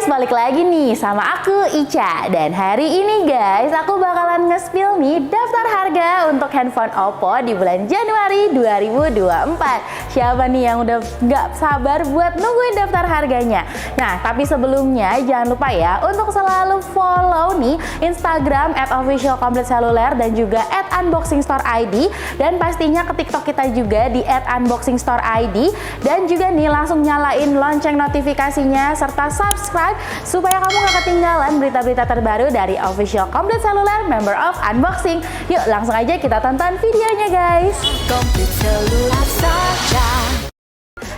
guys, balik lagi nih sama aku Ica. Dan hari ini guys, aku bakalan nge-spill nih daftar harga untuk handphone Oppo di bulan Januari 2024. Siapa nih yang udah nggak sabar buat nungguin daftar harganya? Nah, tapi sebelumnya jangan lupa ya untuk selalu follow nih Instagram @officialcompletecellular dan juga @unboxingstoreid, dan pastinya ke TikTok kita juga di @unboxingstoreid, dan juga nih langsung nyalain lonceng notifikasinya serta subscribe supaya kamu gak ketinggalan berita-berita terbaru dari Official Complete Cellular Member of Unboxing. Yuk langsung aja kita tonton videonya guys. Complete Cellular saja.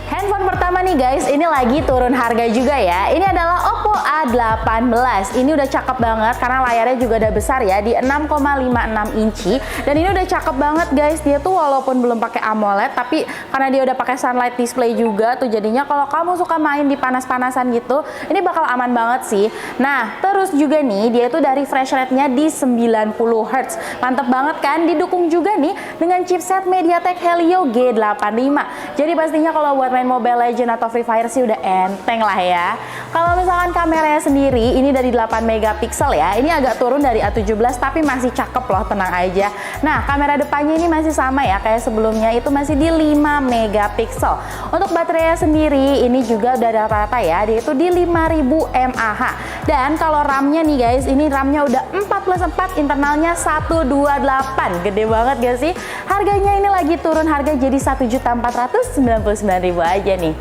Handphone pertama nih guys, ini lagi turun harga juga ya. Ini adalah Oppo A18. Ini udah cakep banget karena layarnya juga udah besar ya, di 6,56 inci. Dan ini udah cakep banget guys. Dia tuh walaupun belum pakai AMOLED, tapi karena dia udah pakai sunlight display juga tuh, jadinya kalau kamu suka main di panas-panasan gitu, ini bakal aman banget sih. Nah, terus juga nih dia tuh dari refresh rate-nya di 90 Hz. Mantep banget kan? Didukung juga nih dengan chipset MediaTek Helio G85. Jadi pastinya kalau buat main Mobile Legends atau Free Fire sih udah enteng lah ya. Kalau misalkan kameranya sendiri ini dari 8 megapiksel ya. Ini agak turun dari A17 tapi masih cakep loh, tenang aja. Nah, kamera depannya ini masih sama ya kayak sebelumnya, itu masih di 5 megapiksel. Untuk baterainya sendiri ini juga udah rata-rata ya, dia itu di 5000 mAh. Dan kalau RAM-nya nih guys, ini RAM-nya udah 4+4, internalnya 128. Gede banget gak sih? Harganya ini lagi turun harga jadi 1.499.000 aja nih.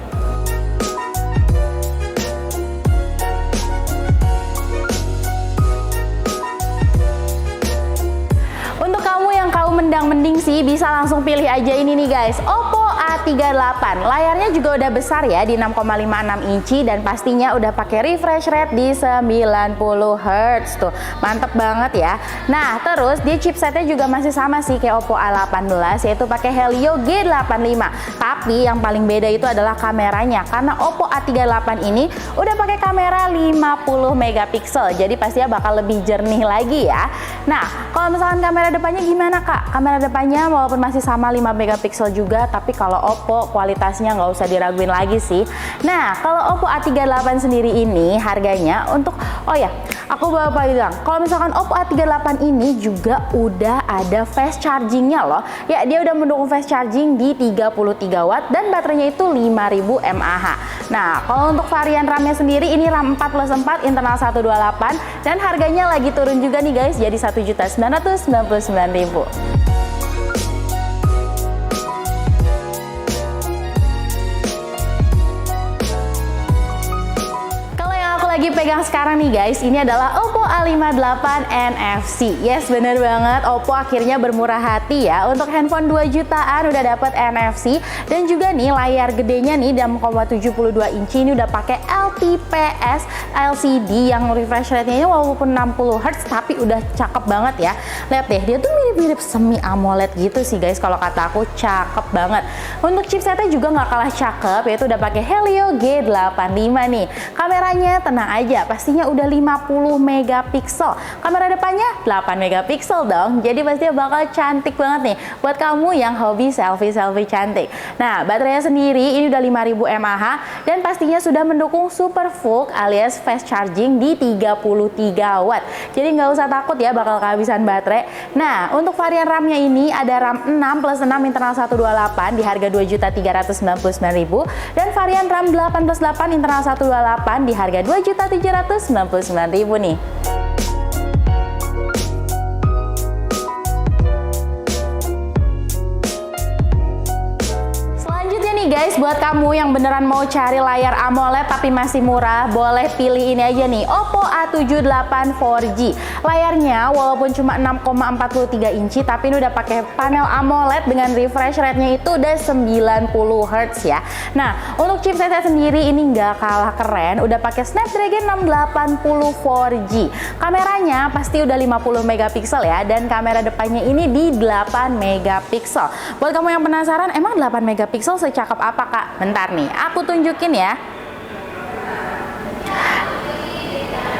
Untuk kamu yang mendang-mending sih, bisa langsung pilih aja ini nih guys, Oppo A38. Layarnya juga udah besar ya, di 6,56 inci, dan pastinya udah pakai refresh rate di 90 Hz tuh. Mantep banget ya. Nah, terus dia chipsetnya juga masih sama sih kayak Oppo A18, yaitu pakai Helio G85. Tapi yang paling beda itu adalah kameranya, karena Oppo A38 ini udah pakai kamera 50 megapiksel. Jadi pastinya bakal lebih jernih lagi ya. Nah, kalau misalkan kamera depannya gimana kak? Kamera depannya walaupun masih sama 5 megapiksel juga, tapi kalau Oppo kualitasnya nggak usah diraguin lagi sih. Nah, kalau Oppo A38 sendiri ini harganya untuk, oh ya, aku bawa bilang, kalau misalkan Oppo A38 ini juga udah ada fast chargingnya loh. Ya, dia udah mendukung fast charging di 33 watt dan baterainya itu 5000 mAh. Nah, kalau untuk varian RAM-nya sendiri ini RAM 4+4, internal 128, dan harganya lagi turun juga nih guys, jadi 1.999.000. Lagi pegang sekarang nih guys, ini adalah Oppo A58 NFC. Yes, bener banget, Oppo akhirnya bermurah hati ya. Untuk handphone 2 jutaan udah dapet NFC, dan juga nih layar gedenya nih 6,72 inci, ini udah pakai LTPS LCD yang refresh rate-nya walaupun 60 Hz tapi udah cakep banget ya. Lihat deh, dia tuh mirip-mirip semi AMOLED gitu sih guys, kalau kata aku cakep banget. Untuk chipsetnya juga nggak kalah cakep, yaitu udah pakai Helio G85 nih. Kameranya tenang aja, pastinya udah 50 megapiksel. Kamera depannya 8 megapiksel dong. Jadi pastinya bakal cantik banget nih buat kamu yang hobi selfie-selfie cantik. Nah, baterainya sendiri ini udah 5000 mAh, dan pastinya sudah mendukung super VOOC alias fast charging di 33 watt. Jadi nggak usah takut ya bakal kehabisan baterai. Nah, untuk varian RAM-nya ini ada RAM 6+6 internal 128 di harga 2.399.000, dan varian RAM 8+8 internal 128 di harga 2.799.000 nih. Guys, buat kamu yang beneran mau cari layar AMOLED tapi masih murah, boleh pilih ini aja nih, Oppo A78 4G. Layarnya walaupun cuma 6,43 inci, tapi ini udah pakai panel AMOLED dengan refresh rate-nya itu udah 90 Hz ya. Nah, untuk chipsetnya sendiri ini nggak kalah keren, udah pakai Snapdragon 680 4G. Kameranya pasti udah 50 megapiksel ya, dan kamera depannya ini di 8 megapiksel. Buat kamu yang penasaran, emang 8 megapiksel secakep apa kak? Bentar nih, aku tunjukin ya.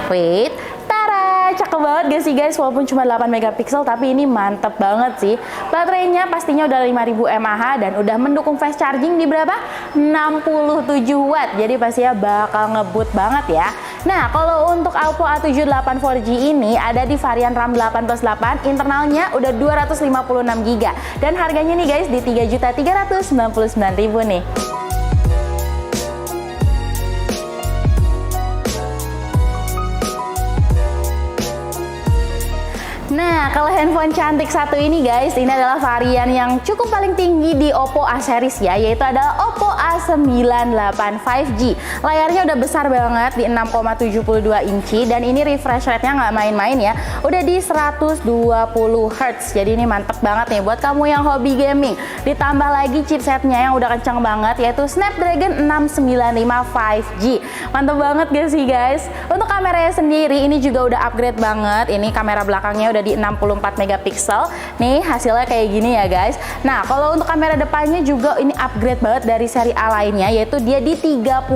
Wait, tara, cakep banget gak sih guys? Walaupun cuma 8 megapiksel, tapi ini mantep banget sih. Baterainya pastinya udah 5000 mAh dan udah mendukung fast charging di berapa? 67 watt. Jadi pastinya bakal ngebut banget ya. Nah, kalau untuk Oppo A78 4G ini ada di varian RAM 8+8, internalnya udah 256 GB dan harganya nih guys di 3.399.000 nih. Nah, kalau handphone cantik satu ini guys, ini adalah varian yang cukup paling tinggi di Oppo A series ya, yaitu adalah Oppo A98 5G. Layarnya udah besar banget di 6,72 inci dan ini refresh rate-nya nggak main-main ya, udah di 120 Hz. Jadi ini mantep banget nih buat kamu yang hobi gaming. Ditambah lagi chipsetnya yang udah kencang banget, yaitu Snapdragon 695 5G. Mantep banget gak sih guys? Untuk kameranya sendiri ini juga udah upgrade banget. Ini kamera belakangnya udah di 64 megapiksel. Nih hasilnya kayak gini ya guys. Nah, kalau untuk kamera depannya juga ini upgrade banget dari seri A lainnya, yaitu dia di 32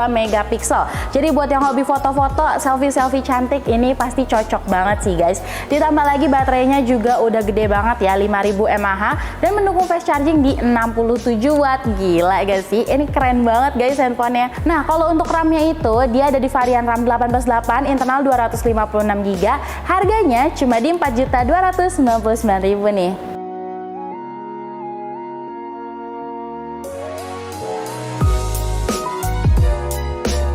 megapiksel. Jadi buat yang hobi foto-foto, selfie-selfie cantik, ini pasti cocok banget sih guys. Ditambah lagi baterainya juga udah gede banget ya, 5000 mAh dan mendukung fast charging di 67 watt. Gila gak sih? Ini keren banget guys handphonenya. Nah, kalau untuk RAM-nya itu dia ada di varian RAM 8+8, internal 256 GB. Harganya cuma di 4.299.000 nih.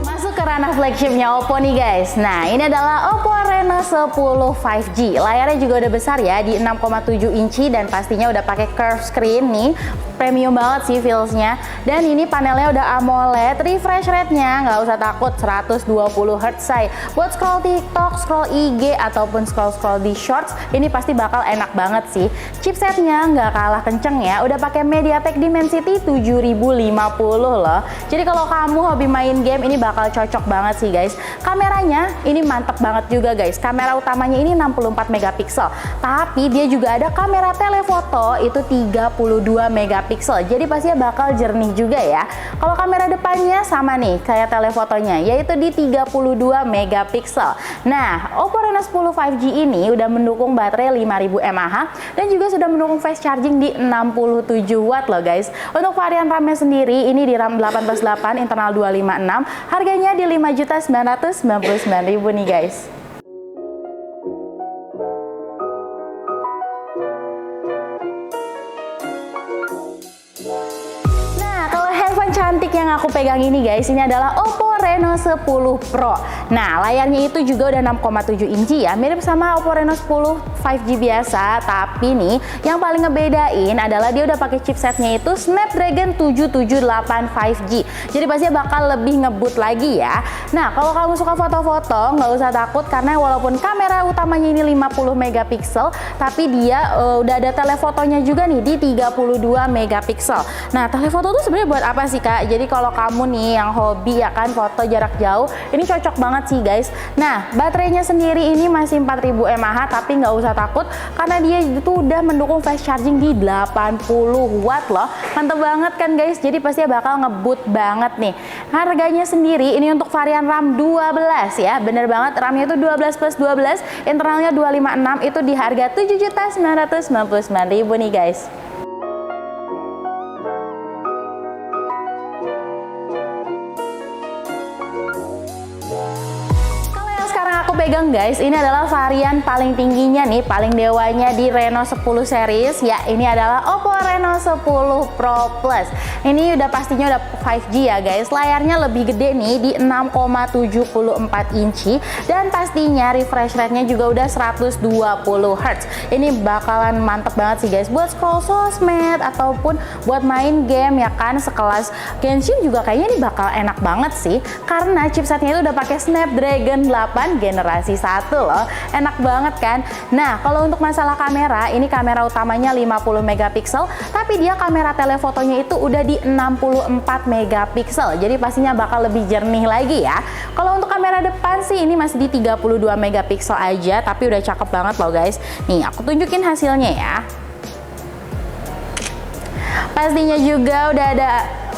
Masuk ke ranah flagshipnya Oppo nih guys. Nah, ini adalah Oppo Reno 10 5G. Layarnya juga udah besar ya, di 6,7 inci dan pastinya udah pakai curve screen nih. Premium banget sih feelsnya. Dan ini panelnya udah AMOLED, refresh rate-nya nggak usah takut 120 Hz say. Buat scroll TikTok, scroll IG, ataupun scroll di Shorts, ini pasti bakal enak banget sih. Chipsetnya nggak kalah kenceng ya, udah pakai MediaTek Dimensity 7050 loh. Jadi kalau kamu hobi main game, ini bakal cocok banget sih guys. Kameranya ini mantep banget juga guys. Kamera utamanya ini 64 megapiksel, tapi dia juga ada kamera telefoto itu 32 megapiksel. Jadi pastinya bakal jernih juga ya. Kalau kamera depannya sama nih kayak telefotonya, yaitu di 32 megapiksel. Nah, Oppo Reno 10 5G ini udah mendukung baterai 5000 mAh dan juga sudah mendukung fast charging di 67 watt loh guys. Untuk varian RAM-nya sendiri ini di RAM 8+8, internal 256. Harganya di 5.999.000 nih guys. Cantik yang aku pegang ini guys, ini adalah Oppo Reno 10 Pro. Nah, layarnya itu juga udah 6,7 inci ya, mirip sama Oppo Reno 10 5G biasa, tapi nih yang paling ngebedain adalah dia udah pakai chipsetnya itu Snapdragon 778 5G. Jadi pastinya bakal lebih ngebut lagi ya. Nah, kalau kamu suka foto-foto, nggak usah takut karena walaupun kamera utamanya ini 50 megapiksel, tapi dia udah ada telefotonya juga nih di 32 megapiksel. Nah, telefoto tuh sebenarnya buat apa sih Kak? Jadi kalau kamu nih yang hobi ya kan foto jarak jauh, ini cocok banget sih guys. Nah, baterainya sendiri ini masih 4000 mAh, tapi nggak usah takut karena dia itu udah mendukung fast charging di 80 watt loh. Mantep banget kan guys, jadi pasti bakal ngebut banget nih. Harganya sendiri ini untuk varian RAM 12 ya, bener banget, RAM-nya itu 12+12, internalnya 256, itu di harga 7.999.000 nih guys. Pegang guys, ini adalah varian paling tingginya nih, paling dewanya di Reno 10 series ya. Ini adalah Oppo Reno 10 Pro Plus. Ini udah pastinya udah 5G ya guys. Layarnya lebih gede nih di 6,74 inci dan pastinya refresh rate-nya juga udah 120 Hz. Ini bakalan mantep banget sih guys buat scroll sosmed ataupun buat main game ya kan, sekelas Genshin juga kayaknya ini bakal enak banget sih karena chipsetnya itu udah pakai Snapdragon 8 generasi 1 loh. Enak banget kan? Nah, kalau untuk masalah kamera, ini kamera utamanya 50 megapiksel, tapi dia kamera telefotonya itu udah di 64 megapiksel. Jadi pastinya bakal lebih jernih lagi ya. Kalau untuk kamera depan sih ini masih di 32 megapiksel aja, tapi udah cakep banget loh guys. Nih, aku tunjukin hasilnya ya. Pastinya juga udah ada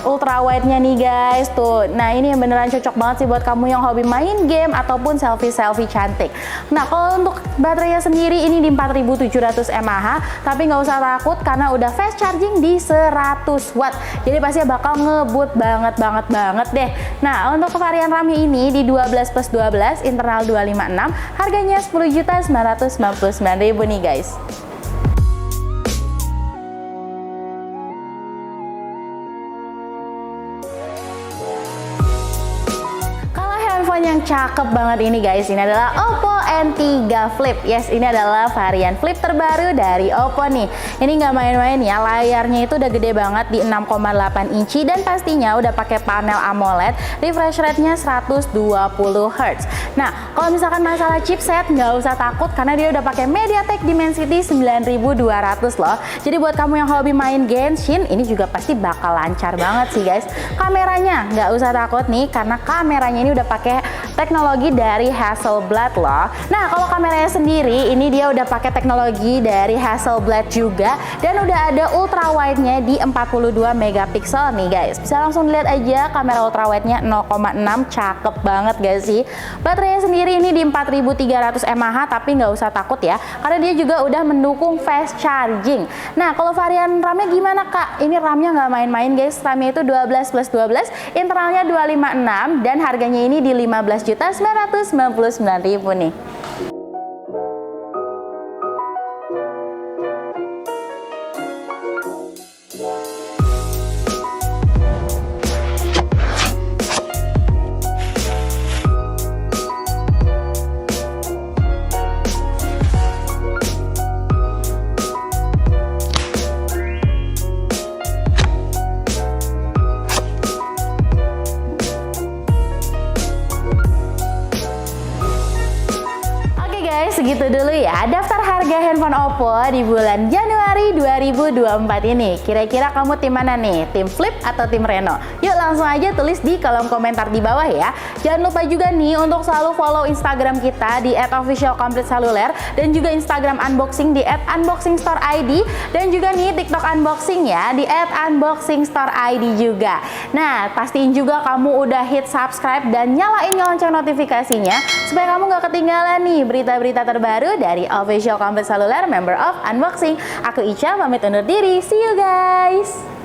ultra wide-nya nih guys, tuh. Nah, ini yang beneran cocok banget sih buat kamu yang hobi main game ataupun selfie-selfie cantik. Nah, kalau untuk baterainya sendiri ini di 4700 mAh, tapi nggak usah takut karena udah fast charging di 100 watt. Jadi pasti bakal ngebut banget deh. Nah, untuk varian RAM-nya ini di 12+12 internal 256, harganya 10.999.000 nih guys. Handphone yang cakep banget ini guys, ini adalah Oppo N3 Flip. Yes, ini adalah varian flip terbaru dari Oppo nih. Ini nggak main-main ya, layarnya itu udah gede banget di 6,8 inci dan pastinya udah pakai panel AMOLED, refresh rate-nya 120 Hz. Nah, kalau misalkan masalah chipset nggak usah takut karena dia udah pakai MediaTek Dimensity 9200 loh. Jadi buat kamu yang hobi main Genshin, ini juga pasti bakal lancar banget sih guys. Kameranya nggak usah takut nih karena kameranya ini udah pakai teknologi dari Hasselblad loh. Nah, kalau kameranya sendiri ini dia udah pakai teknologi dari Hasselblad juga dan udah ada ultra wide-nya di 42 megapiksel nih guys. Bisa langsung dilihat aja kamera ultra wide-nya 0,6, cakep banget gak sih? Baterainya sendiri ini di 4300 mAh, tapi nggak usah takut ya karena dia juga udah mendukung fast charging. Nah, kalau varian RAM-nya gimana kak? Ini RAM-nya nggak main-main guys, RAM-nya itu 12+12, internalnya 256 dan harganya ini di 15.999.000 nih. Segitu dulu ya daftar harga handphone Oppo di bulan Januari 2024 ini. Kira-kira kamu tim mana nih? Tim Flip atau tim Reno? Yuk langsung aja tulis di kolom komentar di bawah ya. Jangan lupa juga nih untuk selalu follow Instagram kita di @officialcompleteseluler dan juga Instagram unboxing di @unboxingstoreid dan juga nih TikTok unboxing ya di @unboxingstoreid juga. Nah, pastiin juga kamu udah hit subscribe dan nyalain lonceng notifikasinya supaya kamu gak ketinggalan nih berita-berita terbaru dari Official Complete Seluler, member of Unboxing. Aku Ica, pamit undur diri. See you guys!